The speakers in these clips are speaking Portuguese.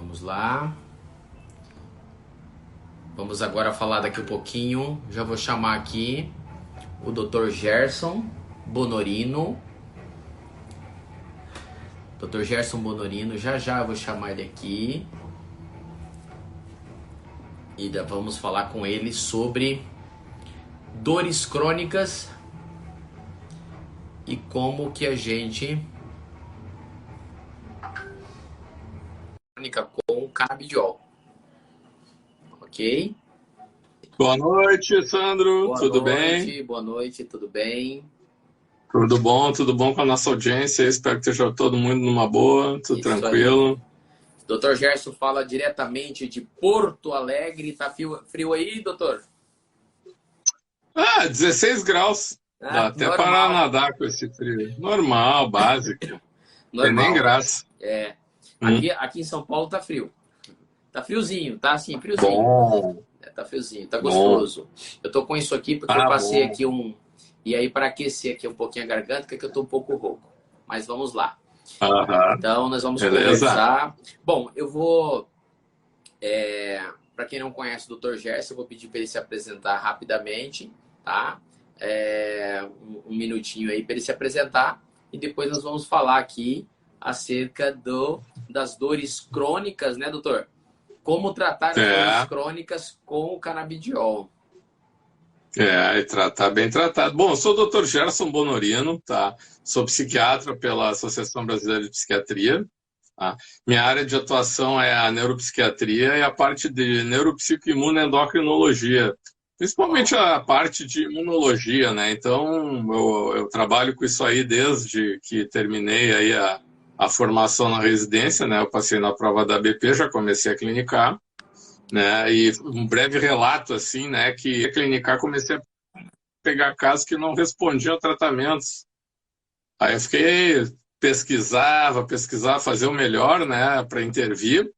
Vamos lá. Vamos agora falar daqui um pouquinho. Já vou chamar aqui o Dr. Gerson Bonorino. Dr. Gerson Bonorino, já eu vou chamar ele aqui. E vamos falar com ele sobre dores crônicas e como que a gente crônica com canabidiol. Ok? Boa noite, Sandro. Tudo bem? Boa noite, tudo bem? Tudo bom com a nossa audiência. Espero que esteja todo mundo numa boa, tudo Isso tranquilo. aí. Dr. Gerson fala diretamente de Porto Alegre. Tá frio aí, doutor? 16 graus. Dá até normal. para nadar com esse frio. Normal, básico. Tem nem graça. Aqui em São Paulo tá frio. Tá friozinho, tá assim, friozinho. Bom. Tá friozinho, tá gostoso. Bom. Eu tô com isso aqui porque eu passei aqui E aí, para aquecer aqui um pouquinho a garganta, que eu tô um pouco rouco. Mas vamos lá. Então, nós vamos conversar. Bom, eu vou... para quem não conhece o Dr. Gerson, eu vou pedir para ele se apresentar rapidamente, tá? Um minutinho aí para ele se apresentar. E depois nós vamos falar aqui acerca das dores crônicas, né, doutor? Como tratar as dores crônicas com o canabidiol. E tratar bem tratado. Bom, eu sou o Dr. Gerson Bonorino, tá? Sou psiquiatra pela Associação Brasileira de Psiquiatria. Tá? Minha área de atuação é a neuropsiquiatria e a parte de neuropsicoimunoendocrinologia. Principalmente a parte de imunologia, né? Então, eu trabalho com isso aí desde que terminei aí a formação na residência, né? Eu passei na prova da BP, já comecei a clinicar, né? E um breve relato, assim, né? Que a clinicar comecei a pegar casos que não respondiam a tratamentos. Aí eu fiquei... pesquisava, fazer o melhor, né? Para intervir.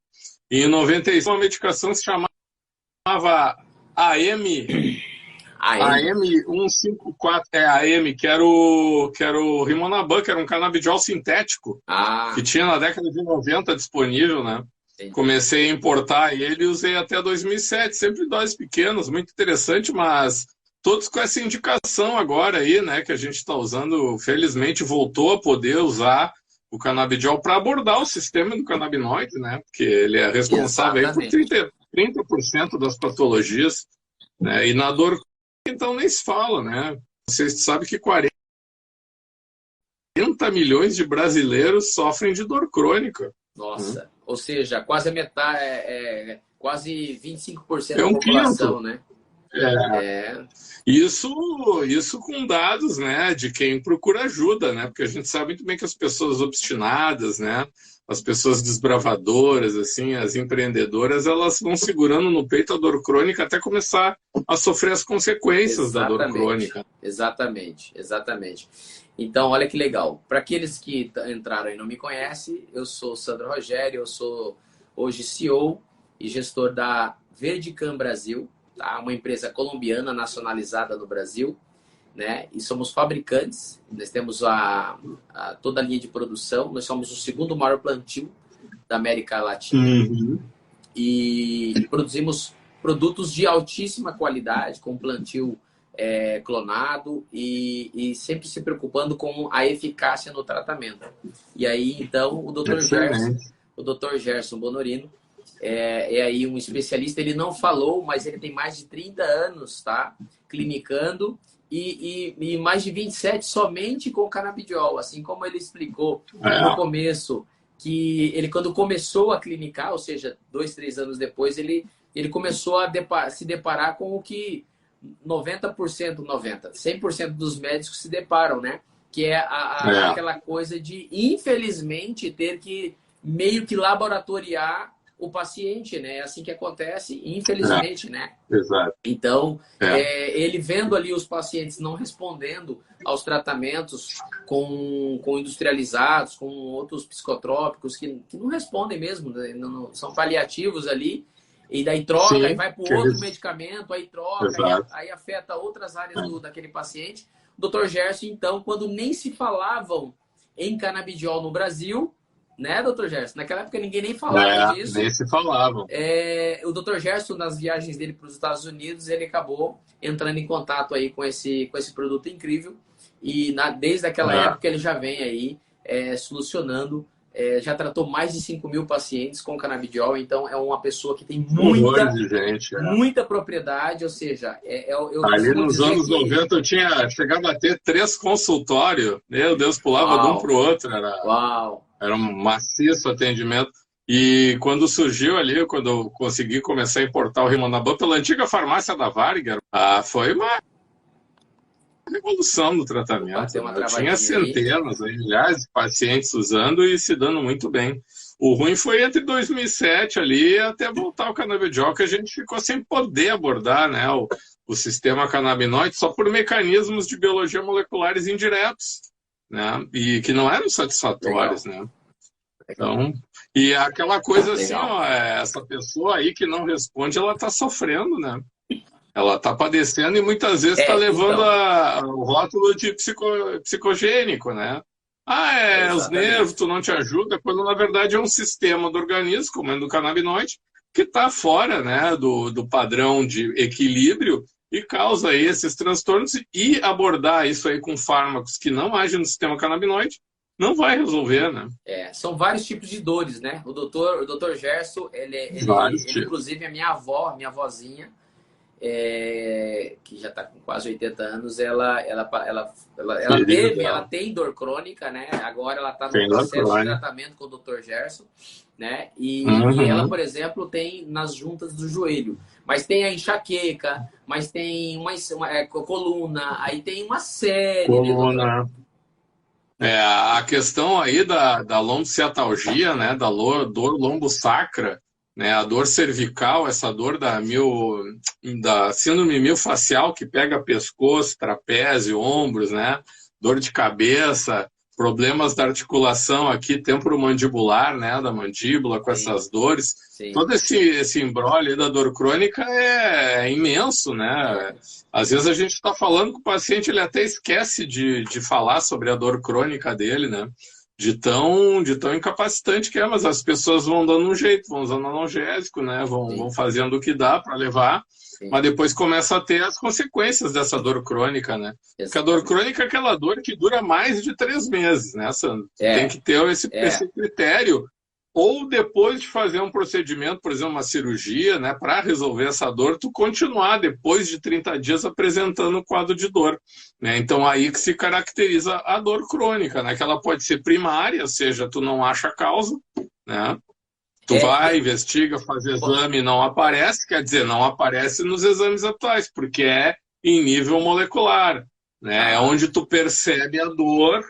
E em 95, uma medicação se chamava AM154, que era o Rimonabant, que era um canabidiol sintético, que tinha na década de 90 disponível, né? Entendi. Comecei a importar ele e usei até 2007, sempre doses pequenas, muito interessante, mas todos com essa indicação agora aí, né, que a gente está usando, felizmente voltou a poder usar o canabidiol para abordar o sistema do canabinoide, né, porque ele é responsável aí por 30% das patologias, né, e na dor, então nem se fala, né, vocês sabem que 40 milhões de brasileiros sofrem de dor crônica. Nossa, ou seja, quase a metade, quase 25% da população, né? Isso com dados, né, de quem procura ajuda, né, porque a gente sabe muito bem que as pessoas obstinadas, né, as pessoas desbravadoras, assim, as empreendedoras, elas vão segurando no peito a dor crônica até começar a sofrer as consequências da dor crônica. Exatamente. Então, olha que legal. Para aqueles que entraram e não me conhecem, eu sou Sandro Rogério, eu sou hoje CEO e gestor da Verdicam Brasil, tá? Uma empresa colombiana nacionalizada no Brasil, né? E somos fabricantes, nós temos toda a linha de produção, nós somos o segundo maior plantio da América Latina e produzimos produtos de altíssima qualidade, com plantio clonado e sempre se preocupando com a eficácia no tratamento. E aí, então, o Dr. Gerson Bonorino é aí um especialista, ele não falou, mas ele tem mais de 30 anos, tá? Clinicando e mais de 27 somente com canabidiol, assim como ele explicou no começo, que ele quando começou a clinicar, ou seja, 2, 3 anos depois, ele começou a se deparar com o que 100% dos médicos se deparam, né? Que é aquela coisa de, infelizmente, ter que meio que laboratoriar o paciente, né? É assim que acontece, infelizmente, né? Exato. Então, ele vendo ali os pacientes não respondendo aos tratamentos com industrializados, com outros psicotrópicos que não respondem mesmo, né? Não, são paliativos ali, e daí troca, e vai para o outro medicamento, aí troca, aí afeta outras áreas daquele paciente. O Dr. Gerson, então, quando nem se falavam em canabidiol no Brasil, né, doutor Gerson? Naquela época ninguém nem falava disso. Nem se falava. O doutor Gerson, nas viagens dele para os Estados Unidos, ele acabou entrando em contato aí com esse produto incrível. E desde aquela época ele já vem aí solucionando. Já tratou mais de 5.000 pacientes com canabidiol, então é uma pessoa que tem muita propriedade, ou seja... Ali nos anos 90 eu tinha chegado a ter 3 consultórios, meu Deus, pulava de um para o outro, era um maciço atendimento. E quando surgiu ali, quando eu consegui começar a importar o Rimonabant pela antiga farmácia da Varga, foi uma revolução no tratamento. Eu tinha centenas, milhares de pacientes usando e se dando muito bem. O ruim foi entre 2007 ali até voltar o canabidiol, que a gente ficou sem poder abordar, né, o sistema canabinoide só por mecanismos de biologia moleculares indiretos, né, e que não eram satisfatórios, né. Então, e aquela coisa assim, essa pessoa aí que não responde, ela está sofrendo, né? Ela está padecendo e muitas vezes está levando o rótulo de psicogênico, né? Os nervos, tu não te ajuda, quando na verdade é um sistema do organismo, como é do canabinoide, que está fora, né, do padrão de equilíbrio e causa aí esses transtornos. E abordar isso aí com fármacos que não agem no sistema canabinoide não vai resolver, né? São vários tipos de dores, né? O doutor Gerson, ele inclusive a minha avózinha, que já está com quase 80 anos, ela tem dor crônica, né? Agora ela está no processo de tratamento com o Dr. Gerson, né? E ela, por exemplo, tem nas juntas do joelho, mas tem a enxaqueca, mas tem uma coluna, aí tem uma série de... a questão aí da lombociatalgia, né? Da dor lombosacra, né, a dor cervical, essa dor da síndrome miofascial que pega pescoço, trapézio, ombros, né, dor de cabeça, problemas da articulação aqui, temporomandibular, né, da mandíbula com essas dores. Sim. Todo esse imbróglio da dor crônica é imenso, né? Às vezes a gente está falando com o paciente, ele até esquece de falar sobre a dor crônica dele, né? De tão incapacitante que é, mas as pessoas vão dando um jeito, vão usando analgésico, né? Vão fazendo o que dá para levar, mas depois começa a ter as consequências dessa dor crônica, né? Porque a dor crônica é aquela dor que dura mais de 3 meses, né, Sandro? Tem que ter esse critério. Ou depois de fazer um procedimento, por exemplo, uma cirurgia, né, para resolver essa dor, tu continuar depois de 30 dias apresentando um quadro de dor, né? Então aí que se caracteriza a dor crônica, né? Que ela pode ser primária, ou seja, tu não acha a causa, né? Tu vai, investiga, faz exame, não aparece, quer dizer, não aparece nos exames atuais, porque é em nível molecular, né? É onde tu percebe a dor,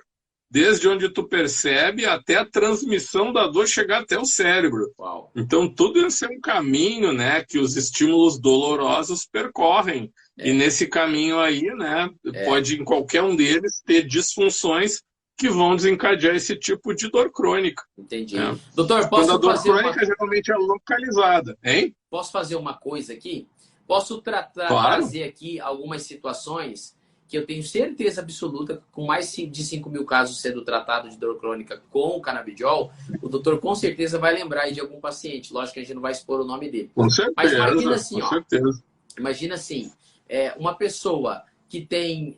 desde onde tu percebe até a transmissão da dor chegar até o cérebro. Uau. Então, tudo isso é um caminho, né, que os estímulos dolorosos percorrem. E nesse caminho aí, né, pode em qualquer um deles ter disfunções que vão desencadear esse tipo de dor crônica. Entendi. Doutor, posso Quando a dor fazer crônica geralmente é localizada, hein? Posso fazer uma coisa aqui? Posso trazer aqui algumas situações que eu tenho certeza absoluta, com mais de 5.000 casos sendo tratados de dor crônica com o canabidiol, o doutor com certeza vai lembrar aí de algum paciente. Lógico que a gente não vai expor o nome dele. Com certeza, mas imagina assim, com certeza. Imagina assim, uma pessoa que tem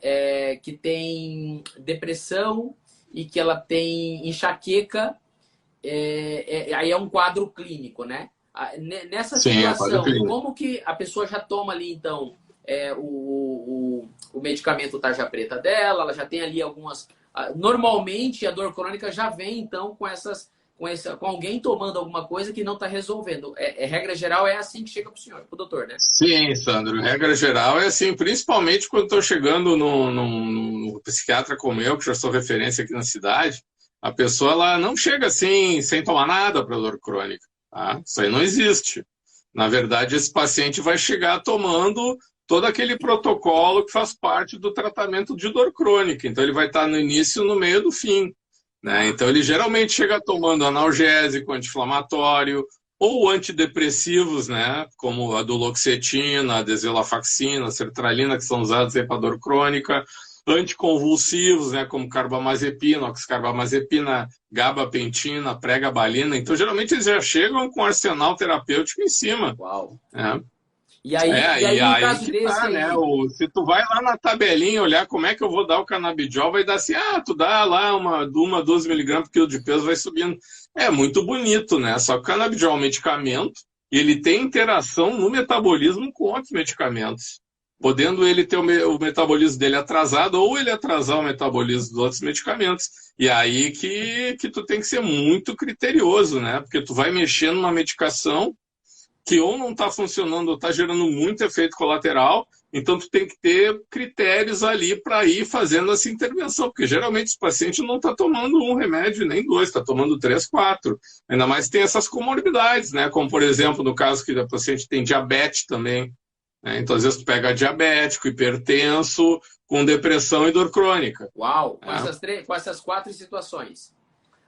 depressão e que ela tem enxaqueca, aí é um quadro clínico, né? Nessa situação, como que a pessoa já toma ali, então, o medicamento tarja preta dela, ela já tem ali algumas... Normalmente, a dor crônica já vem, então, com alguém tomando alguma coisa que não está resolvendo. Regra geral, é assim que chega para o senhor, para o doutor, né? Sim, Sandro. Regra geral é assim, principalmente quando estou chegando num psiquiatra como eu, que já sou referência aqui na cidade, a pessoa ela não chega assim, sem tomar nada para dor crônica. Tá? Isso aí não existe. Na verdade, esse paciente vai chegar tomando todo aquele protocolo que faz parte do tratamento de dor crônica. Então, ele vai estar no início, no meio do fim. Né? Então, ele geralmente chega tomando analgésico, anti-inflamatório ou antidepressivos, né? Como a duloxetina, a desvelafaxina, a sertralina, que são usados para dor crônica. anticonvulsivos, né, como carbamazepina, oxcarbamazepina, gabapentina, pregabalina. Então, geralmente, eles já chegam com um arsenal terapêutico em cima. Uau! E aí no caso que desse tá, né? Se tu vai lá na tabelinha olhar como é que eu vou dar o canabidiol, vai dar assim, tu dá lá uma 12 miligramas por quilo de peso, vai subindo. É muito bonito, né? Só que o canabidiol é um medicamento e ele tem interação no metabolismo com outros medicamentos. Podendo ele ter o metabolismo dele atrasado ou ele atrasar o metabolismo dos outros medicamentos. E aí que tu tem que ser muito criterioso, né? Porque tu vai mexer numa medicação que ou não está funcionando ou está gerando muito efeito colateral, então tu tem que ter critérios ali para ir fazendo essa intervenção, porque geralmente esse paciente não está tomando um remédio nem dois, está tomando 3, 4. Ainda mais tem essas comorbidades, né? Como, por exemplo, no caso que o paciente tem diabetes também, né? Então, às vezes tu pega diabético, hipertenso, com depressão e dor crônica. Uau! Com essas 4 situações.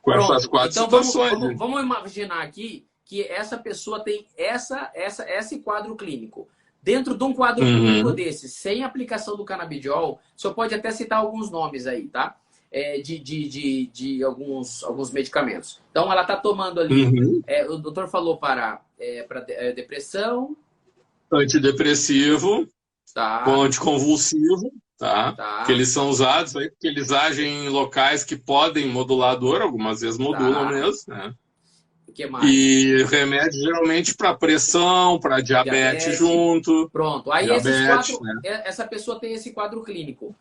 Com essas 4 situações. Então, vamos imaginar aqui que essa pessoa tem esse quadro clínico. Dentro de um quadro clínico desse, sem aplicação do canabidiol, o senhor pode até citar alguns nomes aí, tá? De alguns medicamentos. Então, ela está tomando ali, o doutor falou para depressão. Antidepressivo, tá. Com anticonvulsivo, tá? Que eles são usados aí, porque eles agem em locais que podem modular a dor, algumas vezes modulam mesmo, né? Que mais? E remédio geralmente para pressão, para diabetes junto. Pronto. Aí diabetes, essa pessoa tem esse quadro clínico.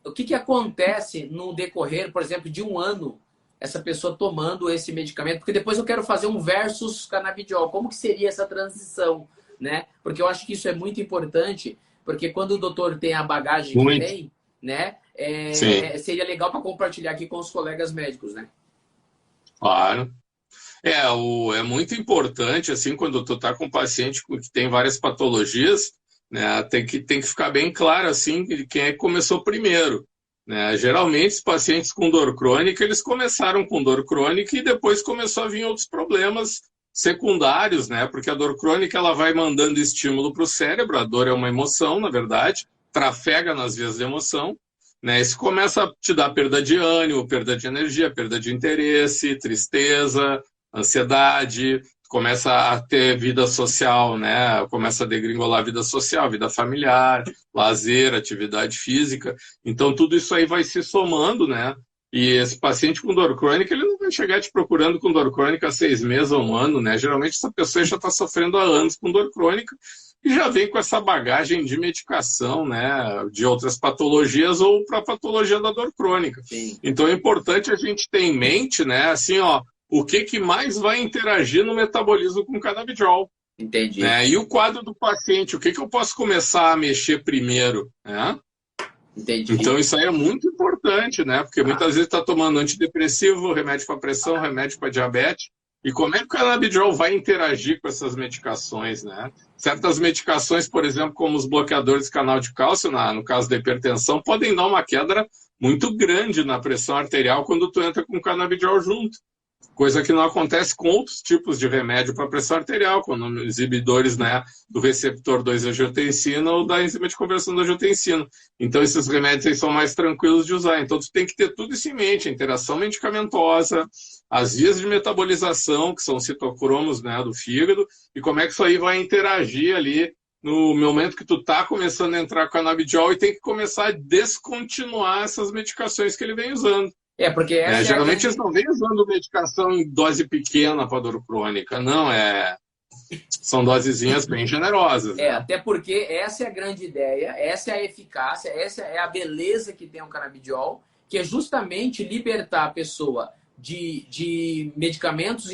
O que acontece no decorrer, por exemplo, de um ano, essa pessoa tomando esse medicamento? Porque depois eu quero fazer um versus canabidiol. Como que seria essa transição, né? Porque eu acho que isso é muito importante, porque quando o doutor tem a bagagem que tem, né? Seria legal para compartilhar aqui com os colegas médicos, né? Claro. É muito importante, assim, quando tu tá com um paciente que tem várias patologias, né, tem que ficar bem claro, assim, quem é que começou primeiro, né? Geralmente, os pacientes com dor crônica, eles começaram com dor crônica e depois começou a vir outros problemas secundários, né? Porque a dor crônica, ela vai mandando estímulo para o cérebro, a dor é uma emoção, na verdade, trafega nas vias de emoção, né? Isso começa a te dar perda de ânimo, perda de energia, perda de interesse, tristeza, ansiedade, começa a ter vida social, né? Começa a degringolar a vida social, vida familiar, lazer, atividade física. Então, tudo isso aí vai se somando, né? E esse paciente com dor crônica, ele não vai chegar te procurando com dor crônica há 6 meses ou 1 ano, né? Geralmente, essa pessoa já está sofrendo há anos com dor crônica e já vem com essa bagagem de medicação, né, de outras patologias ou para a patologia da dor crônica. Sim. Então é importante a gente ter em mente, né, assim, o que mais vai interagir no metabolismo com o canabidiol. Entendi. Né? E o quadro do paciente, o que eu posso começar a mexer primeiro, né? Entendi. Então isso aí é muito importante, né? Porque muitas vezes está tomando antidepressivo, remédio para pressão, remédio para diabetes. E como é que o canabidiol vai interagir com essas medicações, né? Certas medicações, por exemplo, como os bloqueadores de canal de cálcio, no caso da hipertensão, podem dar uma queda muito grande na pressão arterial quando tu entra com o canabidiol junto. Coisa que não acontece com outros tipos de remédio para pressão arterial, como inibidores, né, do receptor 2-angiotensina ou da enzima de conversão da angiotensina. Então, esses remédios aí são mais tranquilos de usar. Então, tu tem que ter tudo isso em mente, a interação medicamentosa, as vias de metabolização, que são os citocromos, né, do fígado, e como é que isso aí vai interagir ali no momento que tu tá começando a entrar com canabidiol e tem que começar a descontinuar essas medicações que ele vem usando. Porque geralmente eles não vêm usando medicação em dose pequena para dor crônica, não, são dosezinhas bem generosas. Né? Até porque essa é a grande ideia, essa é a eficácia, essa é a beleza que tem o canabidiol, que é justamente libertar a pessoa de medicamentos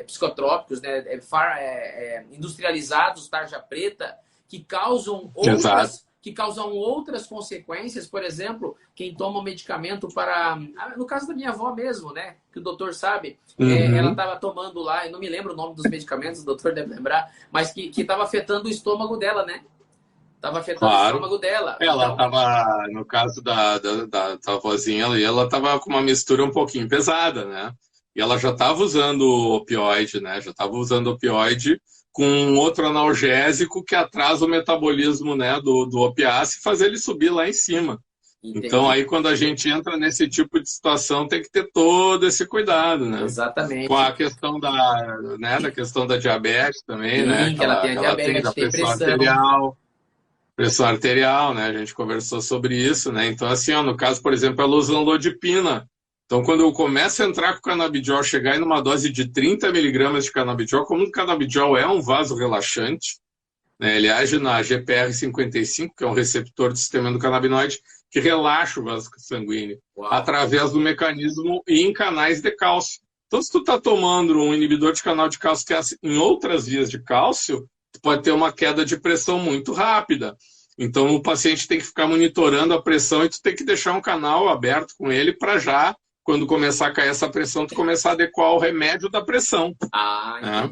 psicotrópicos, né, industrializados, tarja preta, que causam outras consequências. Por exemplo, quem toma medicamento para... No caso da minha avó mesmo, né? Que o doutor sabe. Ela estava tomando lá, eu não me lembro o nome dos medicamentos, o doutor deve lembrar, mas que estava afetando o estômago dela, né? Estava afetando o estômago dela. Ela estava, no caso da avózinha, ela estava com uma mistura um pouquinho pesada, né? E ela já estava usando opioide, né? Já estava usando opioide com outro analgésico que atrasa o metabolismo, né, do opiáceo e faz ele subir lá em cima. Entendi. Então, aí, quando a gente entra nesse tipo de situação, tem que ter todo esse cuidado, né? Exatamente. Com a questão da questão da diabetes também, sim, né? Que ela tem a diabetes, tem pressão arterial, né? A gente conversou sobre isso, né? Então, assim, ó, no caso, por exemplo, ela usa anlodipina. Então, quando eu começo a entrar com o canabidiol, chegar em uma dose de 30 miligramas de canabidiol, como o canabidiol é um vasorelaxante, né? Ele age na GPR55, que é um receptor do sistema endocannabinoide, que relaxa o vaso sanguíneo. Uau. Através do mecanismo e em canais de cálcio. Então, se tu está tomando um inibidor de canal de cálcio que é em outras vias de cálcio, tu pode ter uma queda de pressão muito rápida. Então, o paciente tem que ficar monitorando a pressão e tu tem que deixar um canal aberto com ele para já, quando começar a cair essa pressão, tu começar a adequar o remédio da pressão.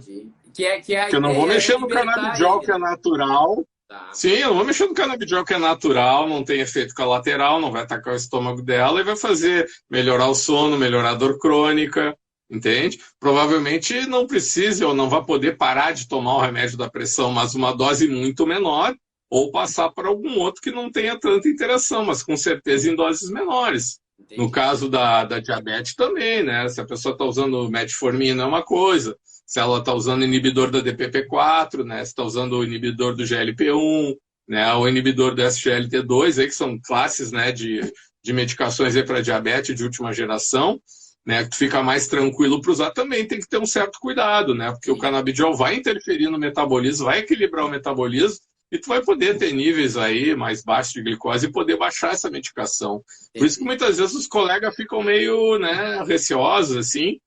Entendi. Porque eu não vou mexer no canabidiol, que é natural. Tá. Sim, eu não vou mexer no canabidiol, que é natural, não tem efeito colateral, não vai atacar o estômago dela e vai fazer melhorar o sono, melhorar a dor crônica, entende? Provavelmente não precise ou não vai poder parar de tomar o remédio da pressão, mas uma dose muito menor, ou passar para algum outro que não tenha tanta interação, mas com certeza em doses menores. Entendi. No caso da diabetes também, né? Se a pessoa está usando metformina é uma coisa, se ela está usando inibidor da DPP-4, né? Se está usando o inibidor do GLP-1, né? O inibidor do SGLT2, aí, que são classes, né, de medicações para diabetes de última geração, né? Que tu fica mais tranquilo para usar, também tem que ter um certo cuidado, né? Porque o canabidiol vai interferir no metabolismo, vai equilibrar o metabolismo, e tu vai poder ter níveis aí mais baixos de glicose e poder baixar essa medicação. Por isso que muitas vezes os colegas ficam meio, né, receosos, assim,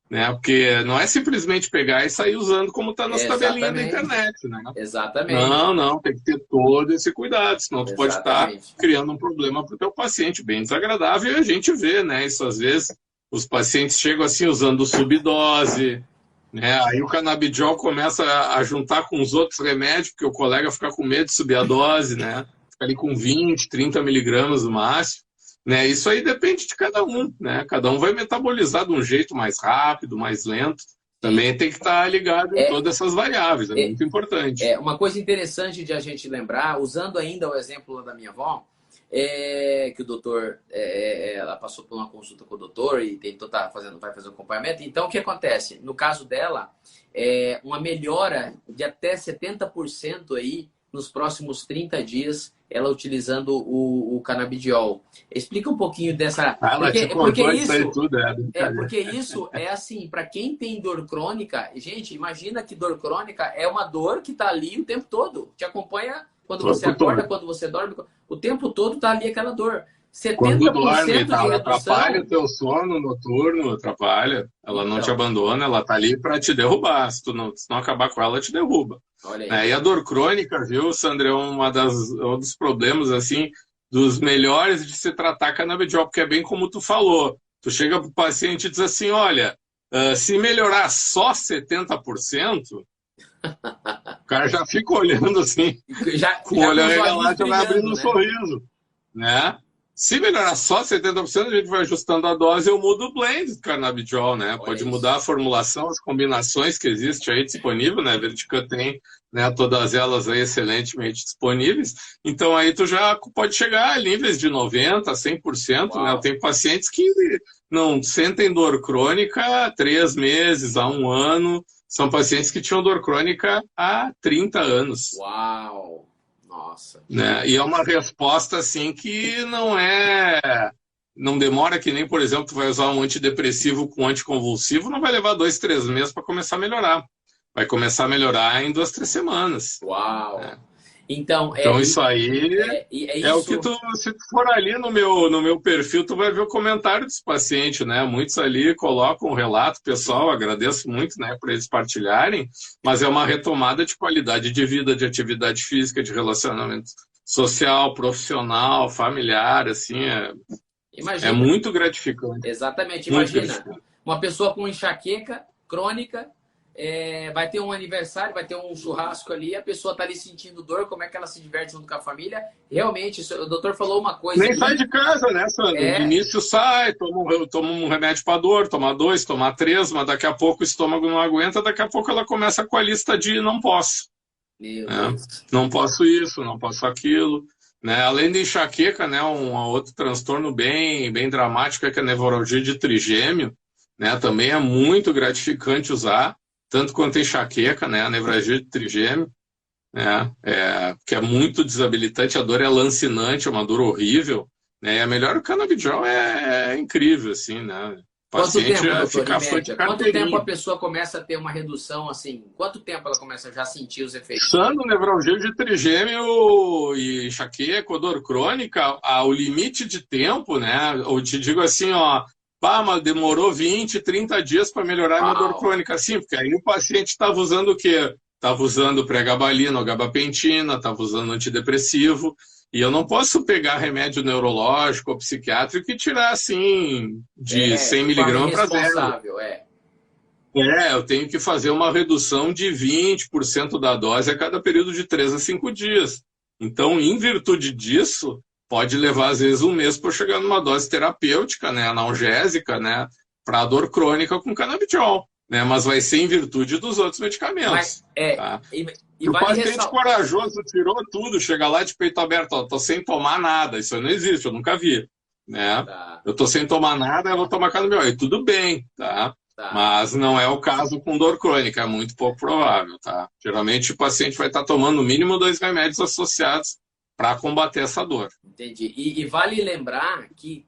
né? Porque não é simplesmente pegar e sair usando como está nas tabelinhas da internet, né? Exatamente. Não, tem que ter todo esse cuidado, senão tu pode estar criando um problema para o teu paciente, bem desagradável, e a gente vê, né? Isso às vezes, os pacientes chegam assim usando subdose, né? Aí o canabidiol começa a juntar com os outros remédios, porque o colega fica com medo de subir a dose, né? Fica ali com 20, 30 miligramas no máximo. Né? Isso aí depende de cada um, né? Cada um vai metabolizar de um jeito mais rápido, mais lento. Também tem que estar ligado em todas essas variáveis, é muito importante. Uma coisa interessante de a gente lembrar, usando ainda o exemplo da minha avó, que o doutor, ela passou por uma consulta com o doutor e vai fazer o acompanhamento. Então, o que acontece? No caso dela, uma melhora de até 70% aí nos próximos 30 dias, ela utilizando o canabidiol. Explica um pouquinho dessa... Porque isso é assim, para quem tem dor crônica, gente, imagina que dor crônica é uma dor que está ali o tempo todo, te acompanha quando você acorda, quando você dorme, o tempo todo está ali aquela dor. 70% quando dorme, de redução... atrapalha o teu sono noturno, atrapalha. Ela não te abandona, ela tá ali para te derrubar. Se não acabar com ela, te derruba. E a dor crônica, viu, Sandra, é um dos problemas, assim, dos melhores de se tratar canabidiol, porque é bem como tu falou. Tu chega pro paciente e diz assim, olha, se melhorar só 70%, o cara já fica olhando assim, com o olho arregalado, já vai abrindo um sorriso, né? Se melhorar só 70%, a gente vai ajustando a dose e eu mudo o blend do canabidiol, né? Pode mudar a formulação, as combinações que existem aí disponível, né? A Verdican tem, né, todas elas aí excelentemente disponíveis. Então aí tu já pode chegar a níveis de 90%, 100%, né? Eu tenho pacientes que não sentem dor crônica há 3 meses, há 1 ano. São pacientes que tinham dor crônica há 30 anos. Uau! Nossa. Né? E é uma resposta assim que não demora, que nem, por exemplo, tu vai usar um antidepressivo com anticonvulsivo, não vai levar 2, 3 meses para começar a melhorar. Vai começar a melhorar em 2, 3 semanas. Uau! Né? Então isso aí é o que se tu for ali no meu perfil, tu vai ver o comentário dos pacientes, né? Muitos ali colocam um relato pessoal, agradeço muito, né, por eles partilharem, mas é uma retomada de qualidade de vida, de atividade física, de relacionamento social, profissional, familiar, assim, é muito gratificante. Exatamente, imagina, uma pessoa com enxaqueca crônica vai ter um aniversário, vai ter um churrasco ali, a pessoa está ali sentindo dor, como é que ela se diverte junto com a família? Realmente, o doutor falou uma coisa... Nem sai de casa, né, Sandro? De início sai, toma um remédio para dor, toma 2, toma 3, mas daqui a pouco o estômago não aguenta, daqui a pouco ela começa com a lista de não posso. Meu Deus. Não posso isso, não posso aquilo. Né? Além de enxaqueca, né, um outro transtorno bem dramático é que a nevralgia de trigêmeo, né, também é muito gratificante usar, tanto quanto a enxaqueca, né, a nevralgia de trigêmeo, né, que é muito desabilitante, a dor é lancinante, é uma dor horrível, né, e a melhor o canabidiol é incrível, assim, né. Quanto tempo, doutor, em média? Quanto tempo a pessoa começa a ter uma redução, assim? Quanto tempo ela começa a já sentir os efeitos? Usando nevralgia de trigêmeo e enxaqueca, dor crônica, o limite de tempo, né? Eu te digo assim, ó, mas demorou 20, 30 dias para melhorar a minha dor crônica. Sim, porque aí o paciente estava usando o quê? Estava usando pregabalina ou gabapentina, estava usando antidepressivo. E eu não posso pegar remédio neurológico ou psiquiátrico e tirar, assim, de 100 miligramas para zero. Eu tenho que fazer uma redução de 20% da dose a cada período de 3 a 5 dias. Então, em virtude disso, pode levar, às vezes, um mês para chegar numa dose terapêutica, né, analgésica, né, para dor crônica com canabidiol. Né, mas vai ser em virtude dos outros medicamentos. Tá? E o paciente corajoso tirou tudo, chega lá de peito aberto, ó, tô sem tomar nada, isso não existe, eu nunca vi. Né? Tá. Eu tô sem tomar nada, eu vou tomar canabidiol. E tudo bem, tá? Mas não é o caso com dor crônica, é muito pouco provável. Tá? Geralmente o paciente vai estar tomando no mínimo 2 remédios associados para combater essa dor. Entendi. E vale lembrar que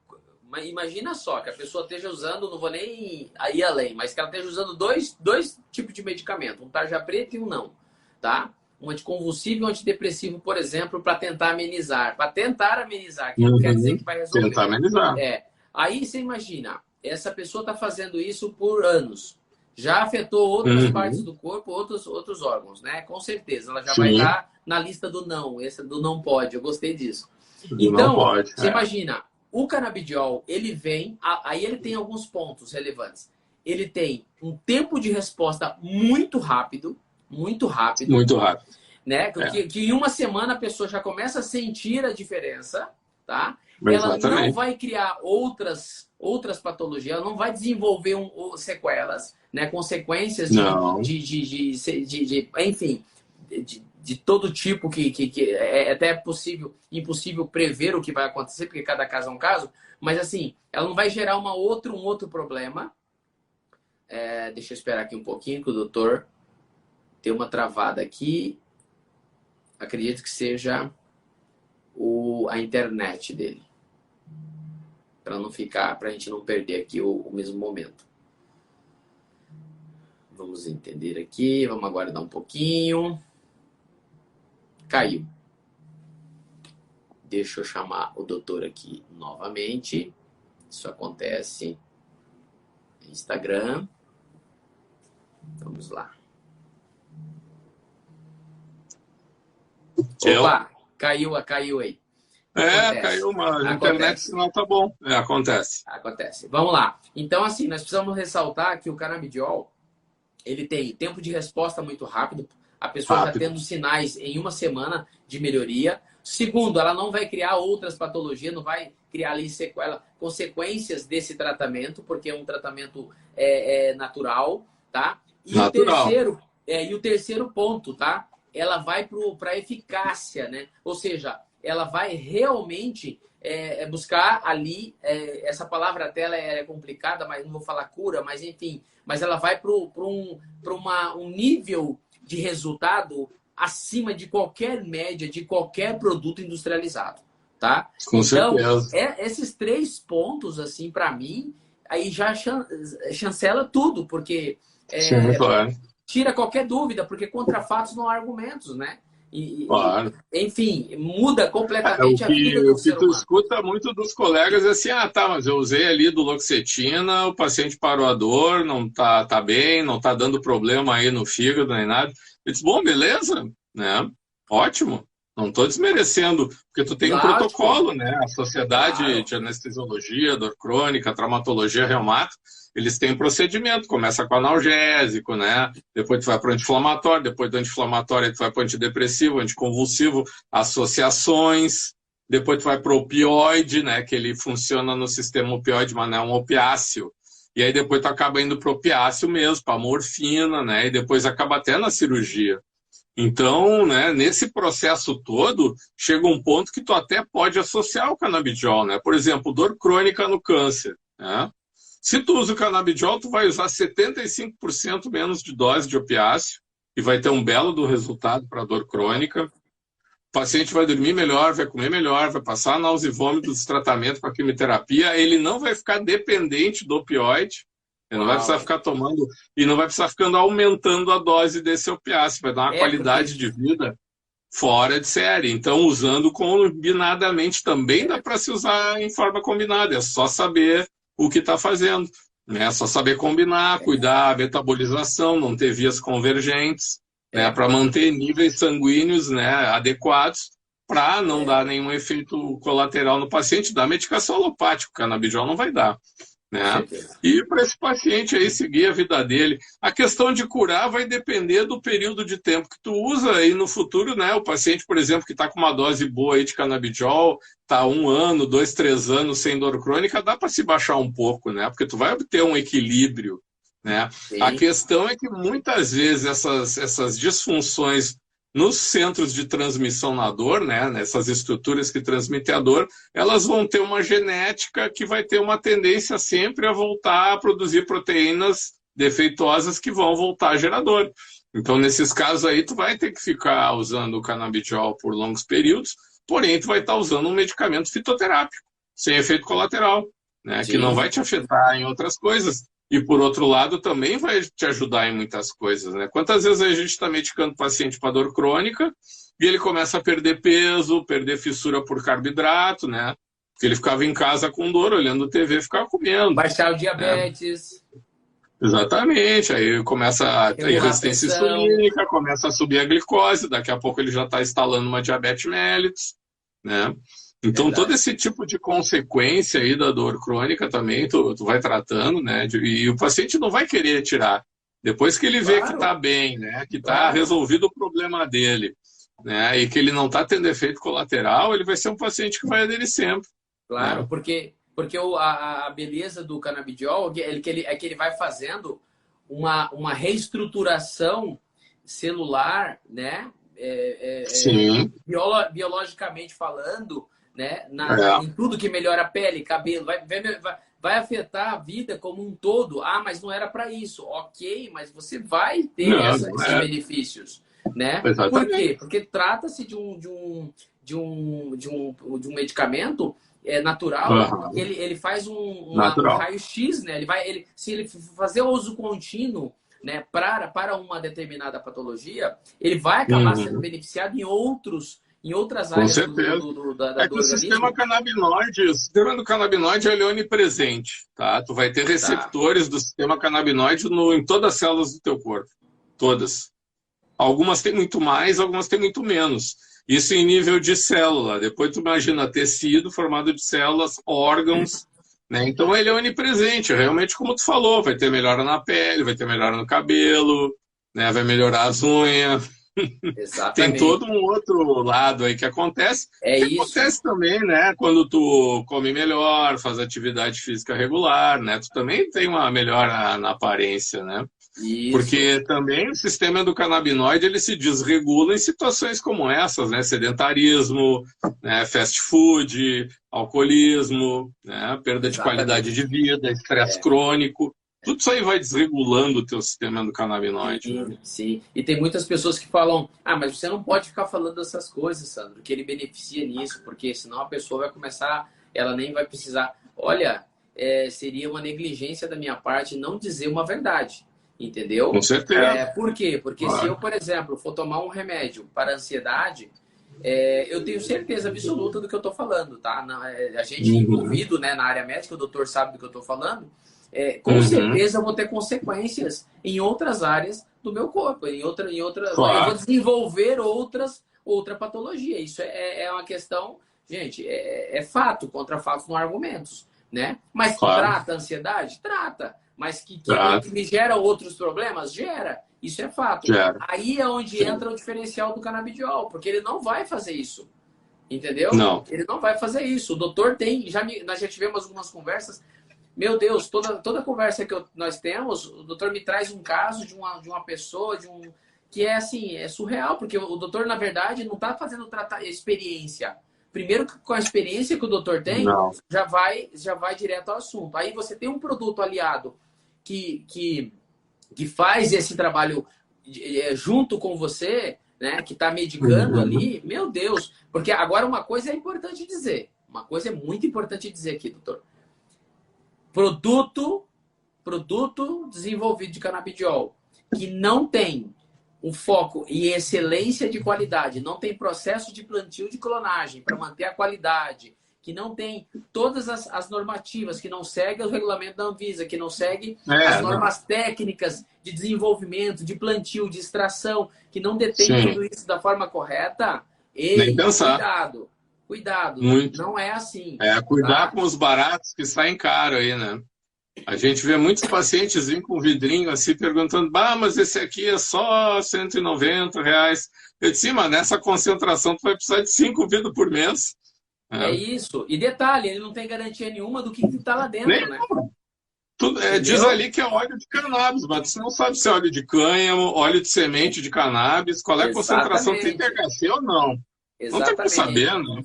imagina só, que a pessoa esteja usando, não vou nem ir além, mas que ela esteja usando dois tipos de medicamento, um tarja preta e um não, tá? Um anticonvulsivo e um antidepressivo, por exemplo, para tentar amenizar. Para tentar amenizar, que não quer dizer que vai resolver. Tentar amenizar. Aí você imagina, essa pessoa está fazendo isso por anos. Já afetou outras partes do corpo, outros órgãos, né? Com certeza, ela já vai estar na lista do não, esse do não pode, eu gostei disso. Então, você imagina, o canabidiol, ele vem, aí ele tem alguns pontos relevantes. Ele tem um tempo de resposta muito rápido. Né? Que em uma semana a pessoa já começa a sentir a diferença, tá? Ela não vai criar outras patologias, ela não vai desenvolver sequelas, né? Consequências enfim, de todo tipo que é até impossível prever o que vai acontecer, porque cada caso é um caso, mas assim, ela não vai gerar um outro problema. Deixa eu esperar aqui um pouquinho, que o doutor tem uma travada aqui. Acredito que seja a internet dele. Para a gente não perder aqui o mesmo momento. Vamos entender aqui, vamos aguardar um pouquinho. Caiu. Deixa eu chamar o doutor aqui novamente. Isso acontece no Instagram. Vamos lá. Opa, caiu aí. Acontece. Caiu uma internet, senão tá bom. Acontece. Vamos lá. Então, assim, nós precisamos ressaltar que o canabidiol, ele tem tempo de resposta muito rápido. A pessoa já tendo sinais em uma semana de melhoria. Segundo, ela não vai criar outras patologias, não vai criar ali consequências desse tratamento, porque é um tratamento natural, tá? E o terceiro ponto, tá? Ela vai para a eficácia, né? Ou seja, ela vai realmente buscar ali, essa palavra até ela é complicada, mas não vou falar cura, mas enfim, mas ela vai para um nível de resultado acima de qualquer média, de qualquer produto industrializado, tá? Com certeza. Esses 3 pontos, assim, para mim, aí já chancela tudo, porque claro. Tira qualquer dúvida, porque contra fatos não há argumentos, né? Claro. Enfim, muda completamente a vida do ser humano. O que tu escuta muito dos colegas é assim, mas eu usei ali do Loxetina, o paciente parou a dor, não tá bem, não tá dando problema aí no fígado nem nada. Eu disse, bom, beleza, né? Ótimo. Não estou desmerecendo, porque tu tem um protocolo, né? A Sociedade de Anestesiologia, Dor Crônica, Traumatologia, Reumato, eles têm procedimento, começa com analgésico, né? Depois tu vai para o anti-inflamatório, depois do anti-inflamatório tu vai para o antidepressivo, anticonvulsivo, associações, depois tu vai para o opioide, né? Que ele funciona no sistema opioide, mas não é um opiáceo. E aí depois tu acaba indo para o opiáceo mesmo, para morfina, né? E depois acaba até na cirurgia. Então, né, nesse processo todo, chega um ponto que tu até pode associar o canabidiol, né? Por exemplo, dor crônica no câncer, né? Se tu usa o canabidiol, tu vai usar 75% menos de dose de opiáceo e vai ter um belo do resultado para dor crônica. O paciente vai dormir melhor, vai comer melhor, vai passar náusea e vômito dos tratamentos com a quimioterapia, ele não vai ficar dependente do opioide, ele não vai precisar ficar tomando e não vai precisar ficando aumentando a dose desse opiáceo, vai dar uma qualidade de vida fora de série. Então, usando combinadamente também dá para se usar em forma combinada, é só saber o que está fazendo, né? É só saber combinar, cuidar da metabolização, não ter vias convergentes, né? Para manter níveis sanguíneos, né, adequados, para não dar nenhum efeito colateral no paciente. Da medicação alopática, o canabidiol não vai dar, né? E para esse paciente aí seguir a vida dele, a questão de curar vai depender do período de tempo que tu usa aí no futuro, né? O paciente, por exemplo, que está com uma dose boa aí de canabidiol, tá 1 ano, 2, 3 anos sem dor crônica, dá para se baixar um pouco, né? Porque tu vai obter um equilíbrio, né? A questão é que muitas vezes essas disfunções nos centros de transmissão na dor, né, nessas estruturas que transmitem a dor, elas vão ter uma genética que vai ter uma tendência sempre a voltar a produzir proteínas defeituosas que vão voltar a gerar dor. Então, nesses casos aí, tu vai ter que ficar usando o canabidiol por longos períodos, porém, tu vai estar usando um medicamento fitoterápico, sem efeito colateral, né, que não vai te afetar em outras coisas. E, por outro lado, também vai te ajudar em muitas coisas, né? Quantas vezes a gente está medicando o paciente para dor crônica e ele começa a perder peso, perder fissura por carboidrato, né? Porque ele ficava em casa com dor, olhando TV, ficava comendo. Baixar o diabetes. Né? Exatamente. Aí começa a ter resistência insulínica, começa a subir a glicose, daqui a pouco ele já está instalando uma diabetes mellitus, né? Então, todo esse tipo de consequência aí da dor crônica também, tu vai tratando, né? E o paciente não vai querer tirar. Depois que ele vê que está bem, né? Que está resolvido o problema dele, né? E que ele não está tendo efeito colateral, ele vai ser um paciente que vai aderir sempre. Claro, né? Porque a beleza do canabidiol é que ele vai fazendo uma reestruturação celular, né? Biologicamente falando, né? Em tudo que melhora a pele, cabelo, vai afetar a vida como um todo. Ah, mas não era para isso. Ok, mas você vai ter esses benefícios, né? Por quê? Porque trata-se de um medicamento natural. Ele faz um raio-x, né? Se ele fazer uso contínuo, né, para uma determinada patologia, ele vai acabar sendo beneficiado em outras áreas da é que o sistema canabinoide, o sistema do canabinoide ele é onipresente, tá? Tu vai ter receptores do sistema canabinoide em todas as células do teu corpo, todas. Algumas têm muito mais, algumas têm muito menos. Isso em nível de célula. Depois tu imagina tecido formado de células, órgãos, né? Então ele é onipresente, realmente como tu falou, vai ter melhora na pele, vai ter melhora no cabelo, né? Vai melhorar as unhas. Tem todo um outro lado aí que acontece. Acontece também, né? Quando tu come melhor, faz atividade física regular, né? Tu também tem uma melhora na aparência, né? Isso. Porque também o sistema endocannabinoide ele se desregula em situações como essas, né? Sedentarismo, né? Fast food, alcoolismo, né? Perda de qualidade de vida, estresse crônico. Tudo isso aí vai desregulando o teu sistema endocannabinoide. Sim. E tem muitas pessoas que falam, mas você não pode ficar falando dessas coisas, Sandro, que ele beneficia nisso, porque senão a pessoa vai começar, ela nem vai precisar. Olha, seria uma negligência da minha parte não dizer uma verdade, entendeu? Com certeza. Por quê? Porque se eu, por exemplo, for tomar um remédio para ansiedade, eu tenho certeza absoluta do que eu estou falando, tá? A gente envolvido, né, na área médica, o doutor sabe do que eu estou falando. Com certeza eu vou ter consequências em outras áreas do meu corpo, claro. Eu vou desenvolver outra patologia. Isso é uma questão, gente, é fato, contra fatos não há argumentos, né? Mas trata a ansiedade? Trata. mas que me gera outros problemas? Gera. Isso é fato. Gera. Aí é onde entra o diferencial do canabidiol, porque ele não vai fazer isso. Entendeu? Não. Ele não vai fazer isso. O doutor tem... Nós já tivemos algumas conversas. Meu Deus, toda conversa que nós temos, o doutor me traz um caso de uma pessoa, que é assim, é surreal, porque o doutor, na verdade, não está fazendo experiência. Primeiro, com a experiência que o doutor tem, já vai direto ao assunto. Aí você tem um produto aliado que faz esse trabalho junto com você, né, que está medicando ali, meu Deus. Porque agora uma coisa é importante dizer. Uma coisa é muito importante dizer aqui, doutor. Produto desenvolvido de canabidiol que não tem um foco e excelência de qualidade, não tem processo de plantio de clonagem para manter a qualidade, que não tem todas as normativas, que não segue o regulamento da Anvisa, que não segue as normas técnicas de desenvolvimento, de plantio, de extração, que não detém tudo isso da forma correta, nem pensar. Cuidado, muito. Não é assim. Cuidar com os baratos que saem caro aí, né? A gente vê muitos pacientes com vidrinho assim perguntando, mas esse aqui é só R$190. Eu disse, mas nessa concentração tu vai precisar de 5 vidros por mês. É isso. E detalhe, ele não tem garantia nenhuma do que está lá dentro, né? Diz ali que é óleo de cannabis, mas você não sabe se é óleo de cânhamo, óleo de semente de cannabis, qual é a concentração, tem THC ou não. Exatamente. Não tem que saber, né?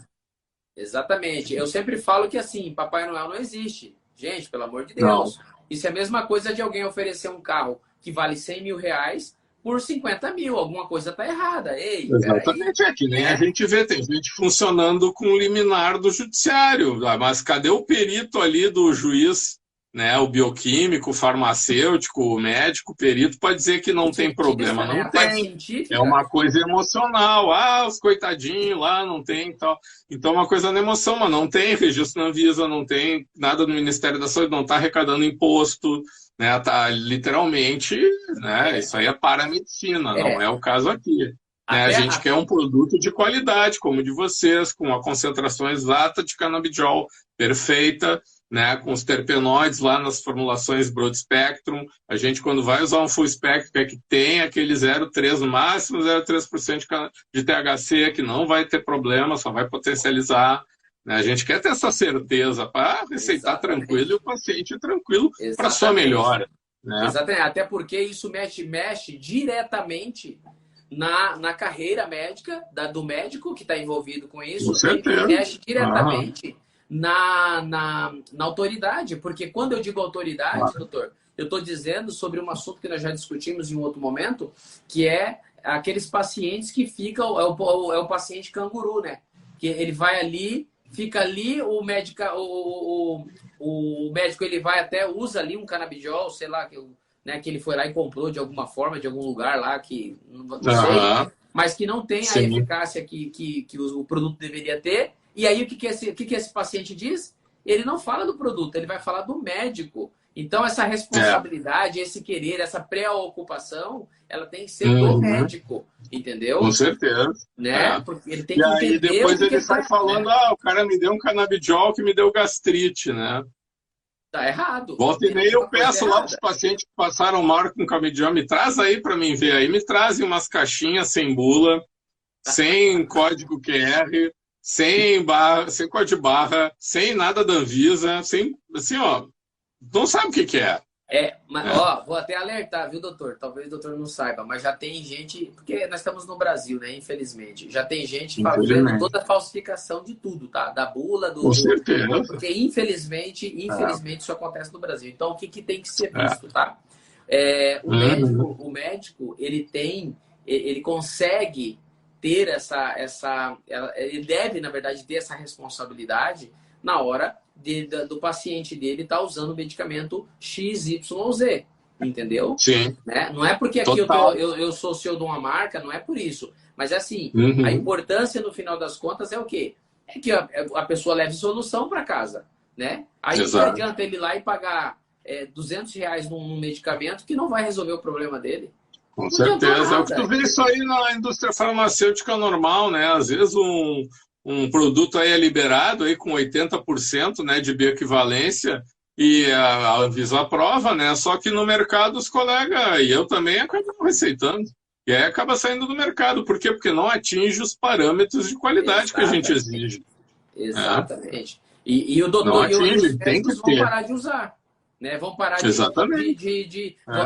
Exatamente. Eu sempre falo que assim, Papai Noel não existe. Gente, pelo amor de Deus. Não. Isso é a mesma coisa de alguém oferecer um carro que vale R$100 mil por 50 mil. Alguma coisa está errada. Ei, exatamente. É que nem a gente vê. Tem gente funcionando com liminar do judiciário. Mas cadê o perito ali do juiz? Né? O bioquímico, o farmacêutico, o médico, o perito, pode dizer que não tem problema. Não tem. É uma coisa emocional. Os coitadinhos lá não tem e tal. Então é uma coisa na emoção, mas não tem registro na Anvisa, não tem nada no Ministério da Saúde, não está arrecadando imposto, né? Tá literalmente, né? Isso aí é paramedicina, não é o caso aqui. Né? A gente quer um produto de qualidade, como o de vocês, com a concentração exata de canabidiol perfeita, né, com os terpenoides lá nas formulações broad spectrum. A gente, quando vai usar um full spectrum, quer que tenha aquele 0,3, no máximo 0,3% de THC, que não vai ter problema, só vai potencializar. Né? A gente quer ter essa certeza para receitar tranquilo e o paciente tranquilo para sua melhora. Né? Exatamente, até porque isso mexe diretamente na carreira médica do médico que está envolvido com isso. Com certeza. Mexe diretamente na autoridade, porque quando eu digo autoridade, doutor, eu estou dizendo sobre um assunto que nós já discutimos em um outro momento, que é aqueles pacientes que ficam, é o paciente canguru, né? Que ele vai ali, fica ali, o médico ele vai até, usa ali um canabidiol, sei lá, que ele foi lá e comprou de alguma forma, de algum lugar lá, que não sei, mas que não tem a eficácia que o produto deveria ter. E aí, o que esse paciente diz? Ele não fala do produto, ele vai falar do médico. Então, essa responsabilidade, esse querer, essa preocupação, ela tem que ser do médico, entendeu? Com certeza. Né? Porque ele tem que entender. E aí, depois ele sai falando, o cara me deu um canabidiol que me deu gastrite, né? Tá errado. Volta e meia eu peço lá para os pacientes que passaram mal com canabidiol, me traz aí para mim ver aí, me trazem umas caixinhas sem bula, sem código QR, sem código de barra, sem nada da Anvisa, sem, assim, não sabe o que é. Mas, vou até alertar, viu, doutor? Talvez o doutor não saiba, mas já tem gente, porque nós estamos no Brasil, né, infelizmente, já tem gente fazendo toda a falsificação de tudo, tá? Da bula, Com certeza. Porque infelizmente isso acontece no Brasil. Então, o que tem que ser visto, tá? O médico, ele consegue ter ele deve, na verdade, ter essa responsabilidade na hora do paciente dele estar usando o medicamento XYZ, entendeu? Sim. Né? Não é porque aqui eu sou CEO de uma marca, não é por isso. Mas assim, a importância no final das contas é o quê? É que a pessoa leve solução para casa, né? Aí não adianta ele ir lá e pagar R$200 num medicamento que não vai resolver o problema dele. Com certeza. É o que tu vê isso aí na indústria farmacêutica normal, né? Às vezes um produto aí é liberado aí com 80%, né, de bioequivalência e a Anvisa aprova, né? Só que no mercado os colegas, e eu também, acabam receitando. E aí acaba saindo do mercado. Por quê? Porque não atinge os parâmetros de qualidade que a gente exige. Exatamente. E o Não doutor e atinge, os tem que médicos vão ter. parar de usar. Né? Vão parar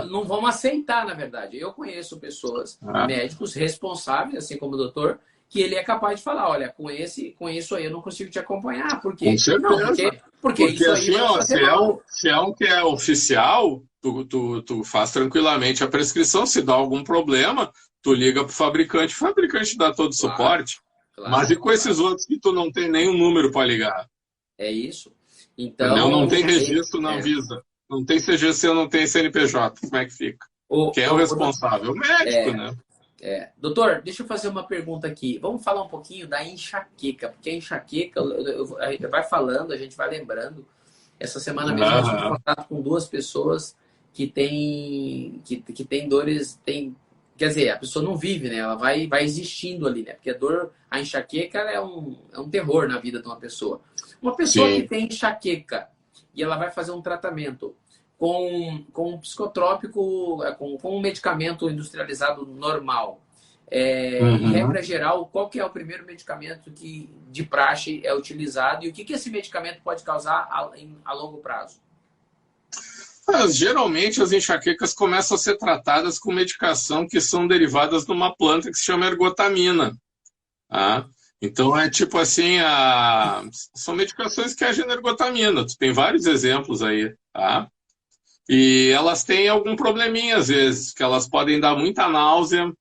não vão aceitar, na verdade. Eu conheço pessoas, médicos responsáveis, assim como o doutor, que ele é capaz de falar, olha, com isso aí eu não consigo te acompanhar. Por quê? Com certeza. Porque isso aí assim, ó, se é um que é oficial, tu faz tranquilamente a prescrição. Se dá algum problema, tu liga pro fabricante, o fabricante dá todo o suporte. Mas e com esses outros que tu não tem nenhum número para ligar? É isso. Então, não tem registro na Anvisa. Não tem CGC, não tem CNPJ. Como é que fica? Quem é o responsável? O médico, né? Doutor, deixa eu fazer uma pergunta aqui. Vamos falar um pouquinho da enxaqueca, porque a enxaqueca, vai falando, a gente vai lembrando. Essa semana mesmo eu tive contato com 2 pessoas que têm dores, quer dizer, a pessoa não vive, né? Ela vai existindo ali, né? Porque a enxaqueca é um terror na vida de uma pessoa. Uma pessoa que tem enxaqueca e ela vai fazer um tratamento com um psicotrópico, com um medicamento industrializado normal. Em regra geral, qual que é o primeiro medicamento que de praxe é utilizado e o que esse medicamento pode causar a longo prazo? Geralmente as enxaquecas começam a ser tratadas com medicação que são derivadas de uma planta que se chama ergotamina. Então é tipo assim, são medicações que agem na ergotamina. Tem vários exemplos aí, tá? E elas têm algum probleminha às vezes, que elas podem dar muita náusea,